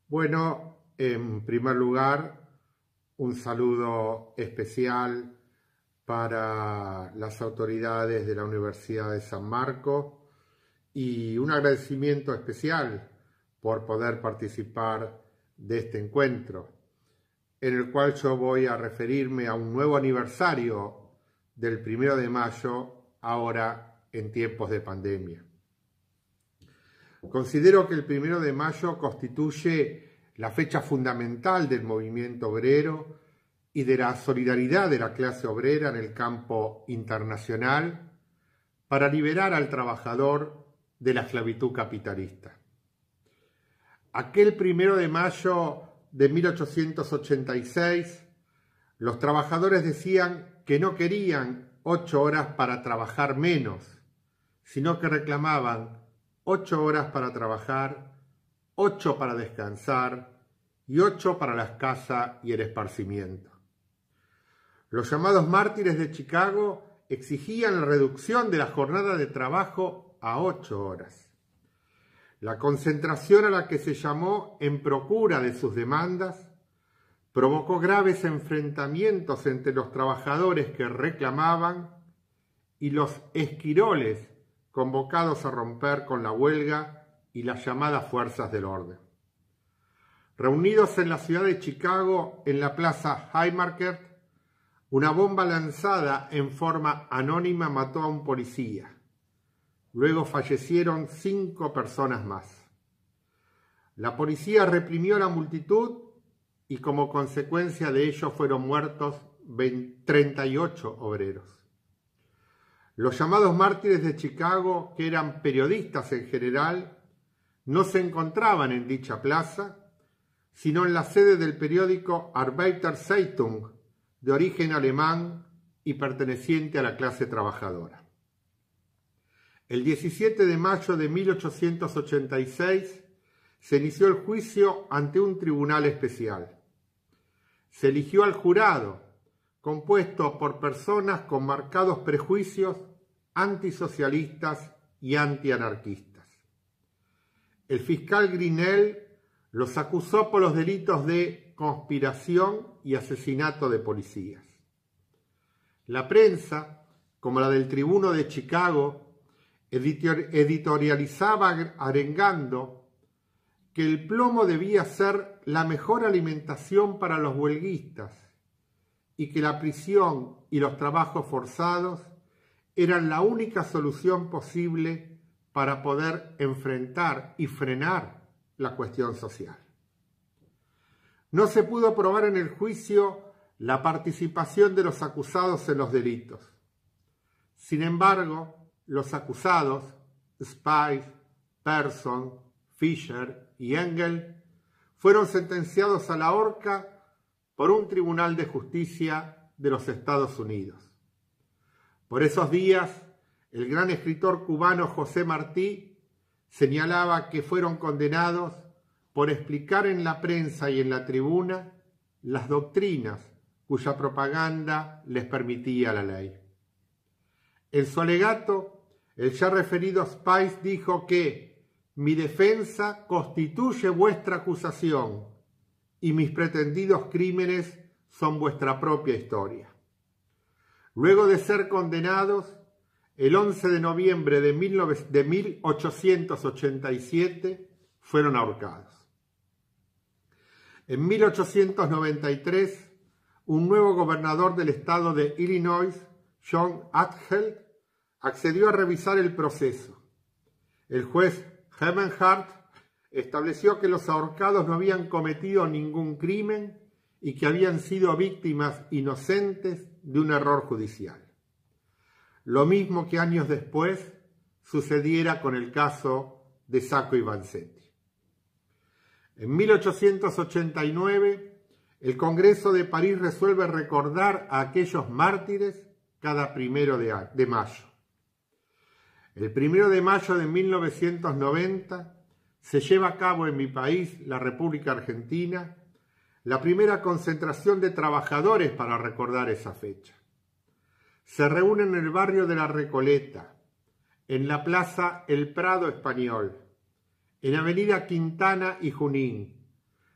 Bueno, en primer lugar, un saludo especial para las autoridades de la Universidad de San Marcos y un agradecimiento especial por poder participar de este encuentro, en el cual yo voy a referirme a un nuevo aniversario del 1 de mayo, ahora en tiempos de pandemia. Considero que el 1 de mayo constituye la fecha fundamental del movimiento obrero y de la solidaridad de la clase obrera en el campo internacional para liberar al trabajador de la esclavitud capitalista. Aquel 1 de mayo de 1886, los trabajadores decían que no querían 8 horas para trabajar menos, sino que reclamaban 8 horas para trabajar, 8 para descansar y 8 para la casa y el esparcimiento. Los llamados mártires de Chicago exigían la reducción de la jornada de trabajo a 8 horas. La concentración a la que se llamó en procura de sus demandas provocó graves enfrentamientos entre los trabajadores que reclamaban y los esquiroles convocados a romper con la huelga y las llamadas fuerzas del orden. Reunidos en la ciudad de Chicago, en la plaza Haymarket, una bomba lanzada en forma anónima mató a un policía. Luego fallecieron 5 personas más. La policía reprimió a la multitud y como consecuencia de ello fueron muertos 38 obreros. Los llamados mártires de Chicago, que eran periodistas en general, no se encontraban en dicha plaza, sino en la sede del periódico Arbeiter Zeitung, de origen alemán y perteneciente a la clase trabajadora. El 17 de mayo de 1886 se inició el juicio ante un tribunal especial. Se eligió al jurado, compuesto por personas con marcados prejuicios antisocialistas y antianarquistas. El fiscal Grinnell los acusó por los delitos de conspiración y asesinato de policías. La prensa, como la del Tribuno de Chicago, editorializaba arengando que el plomo debía ser la mejor alimentación para los huelguistas y que la prisión y los trabajos forzados eran la única solución posible para poder enfrentar y frenar la cuestión social. No se pudo probar en el juicio la participación de los acusados en los delitos. Sin embargo, los acusados, Spice, Person, Fisher y Engel, fueron sentenciados a la horca por un tribunal de justicia de los Estados Unidos. Por esos días, el gran escritor cubano José Martí señalaba que fueron condenados por explicar en la prensa y en la tribuna las doctrinas cuya propaganda les permitía la ley. En su alegato, el ya referido Spice dijo que mi defensa constituye vuestra acusación y mis pretendidos crímenes son vuestra propia historia. Luego de ser condenados, el 11 de noviembre de 1887 fueron ahorcados. En 1893, un nuevo gobernador del estado de Illinois, John Atchell, accedió a revisar el proceso. El juez Hemenhardt estableció que los ahorcados no habían cometido ningún crimen y que habían sido víctimas inocentes de un error judicial. Lo mismo que años después sucediera con el caso de Sacco y Vanzetti. En 1889, el Congreso de París resuelve recordar a aquellos mártires cada 1 de mayo. El 1 de mayo de 1990 se lleva a cabo en mi país, la República Argentina, la primera concentración de trabajadores para recordar esa fecha. Se reúnen en el barrio de La Recoleta, en la plaza El Prado Español, en Avenida Quintana y Junín,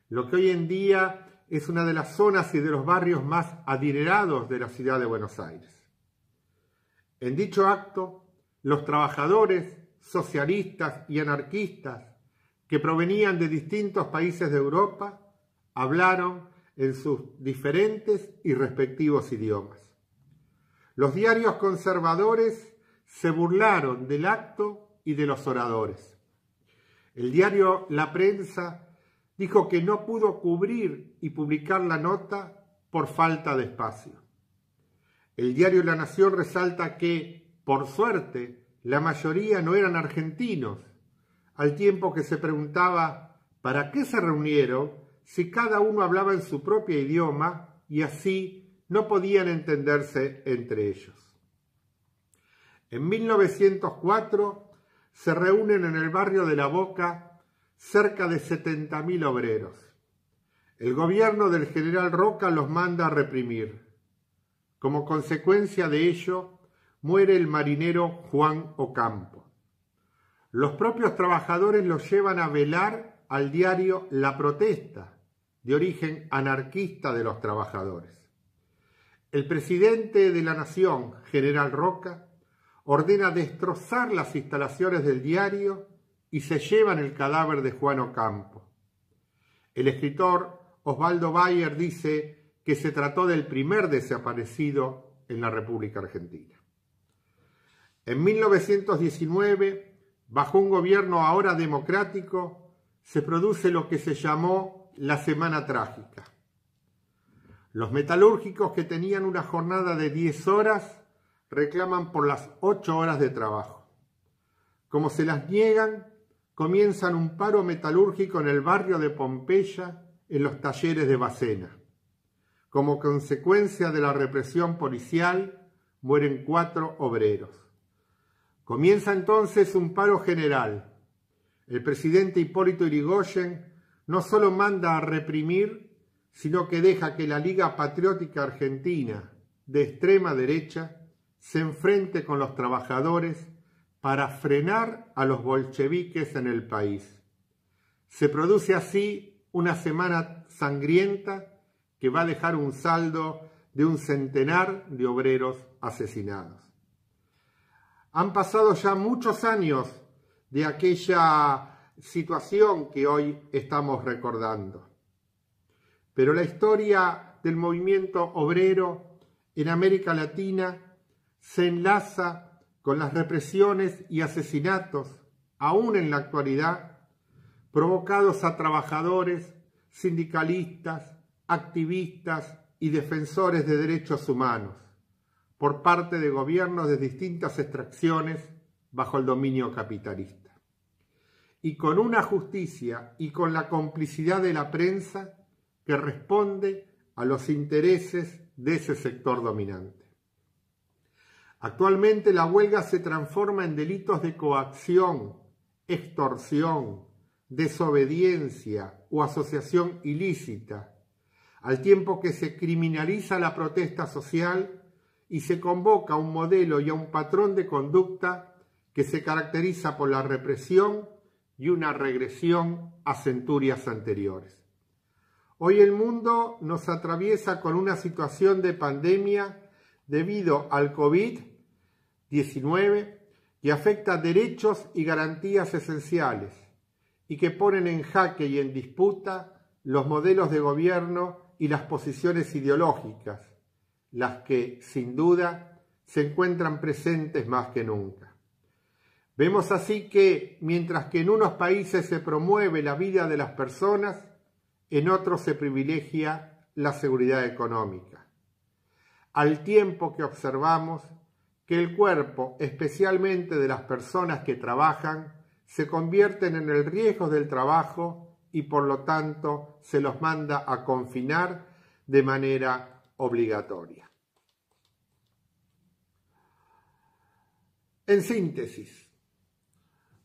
lo que hoy en día es una de las zonas y de los barrios más adinerados de la ciudad de Buenos Aires. En dicho acto, los trabajadores, socialistas y anarquistas que provenían de distintos países de Europa hablaron en sus diferentes y respectivos idiomas. Los diarios conservadores se burlaron del acto y de los oradores. El diario La Prensa dijo que no pudo cubrir y publicar la nota por falta de espacio. El diario La Nación resalta que, por suerte, la mayoría no eran argentinos, al tiempo que se preguntaba ¿para qué se reunieron si cada uno hablaba en su propio idioma y así no podían entenderse entre ellos? En 1904 se reúnen en el barrio de La Boca cerca de 70.000 obreros. El gobierno del general Roca los manda a reprimir. Como consecuencia de ello, muere el marinero Juan Ocampo. Los propios trabajadores los llevan a velar al diario La Protesta, de origen anarquista de los trabajadores. El presidente de la Nación, general Roca, ordena destrozar las instalaciones del diario y se llevan el cadáver de Juan Ocampo. El escritor Osvaldo Bayer dice que se trató del primer desaparecido en la República Argentina. En 1919, bajo un gobierno ahora democrático, se produce lo que se llamó la Semana Trágica. Los metalúrgicos que tenían una jornada de 10 horas reclaman por las 8 horas de trabajo. Como se las niegan, comienzan un paro metalúrgico en el barrio de Pompeya, en los talleres de Bacena. Como consecuencia de la represión policial, mueren 4 obreros. Comienza entonces un paro general. El presidente Hipólito Yrigoyen no solo manda a reprimir, sino que deja que la Liga Patriótica Argentina, de extrema derecha, se enfrente con los trabajadores para frenar a los bolcheviques en el país. Se produce así una semana sangrienta que va a dejar un saldo de un centenar de obreros asesinados. Han pasado ya muchos años de aquella situación que hoy estamos recordando. Pero la historia del movimiento obrero en América Latina se enlaza con las represiones y asesinatos, aún en la actualidad, provocados a trabajadores, sindicalistas, activistas y defensores de derechos humanos, por parte de gobiernos de distintas extracciones bajo el dominio capitalista. Y con una justicia y con la complicidad de la prensa que responde a los intereses de ese sector dominante. Actualmente la huelga se transforma en delitos de coacción, extorsión, desobediencia o asociación ilícita, al tiempo que se criminaliza la protesta social y se convoca a un modelo y a un patrón de conducta que se caracteriza por la represión y una regresión a centurias anteriores. Hoy el mundo nos atraviesa con una situación de pandemia debido al COVID-19 que afecta derechos y garantías esenciales y que ponen en jaque y en disputa los modelos de gobierno y las posiciones ideológicas, las que, sin duda, se encuentran presentes más que nunca. Vemos así que, mientras que en unos países se promueve la vida de las personas, en otros se privilegia la seguridad económica. Al tiempo que observamos que el cuerpo, especialmente de las personas que trabajan, se convierten en el riesgo del trabajo y por lo tanto se los manda a confinar de manera obligatoria. En síntesis,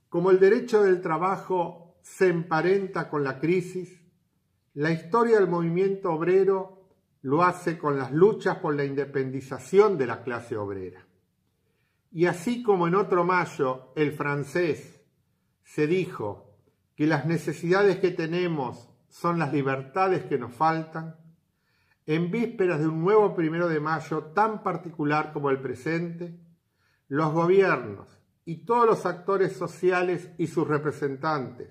como el derecho del trabajo se emparenta con la crisis, la historia del movimiento obrero lo hace con las luchas por la independización de la clase obrera. Y así como en otro Mayo, el francés, se dijo que las necesidades que tenemos son las libertades que nos faltan, en vísperas de un nuevo 1 de mayo tan particular como el presente, los gobiernos y todos los actores sociales y sus representantes,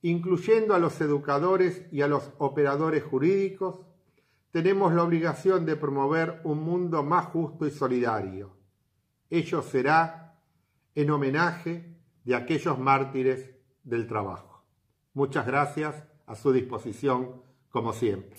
incluyendo a los educadores y a los operadores jurídicos, tenemos la obligación de promover un mundo más justo y solidario. Ello será en homenaje de aquellos mártires del trabajo. Muchas gracias, a su disposición como siempre.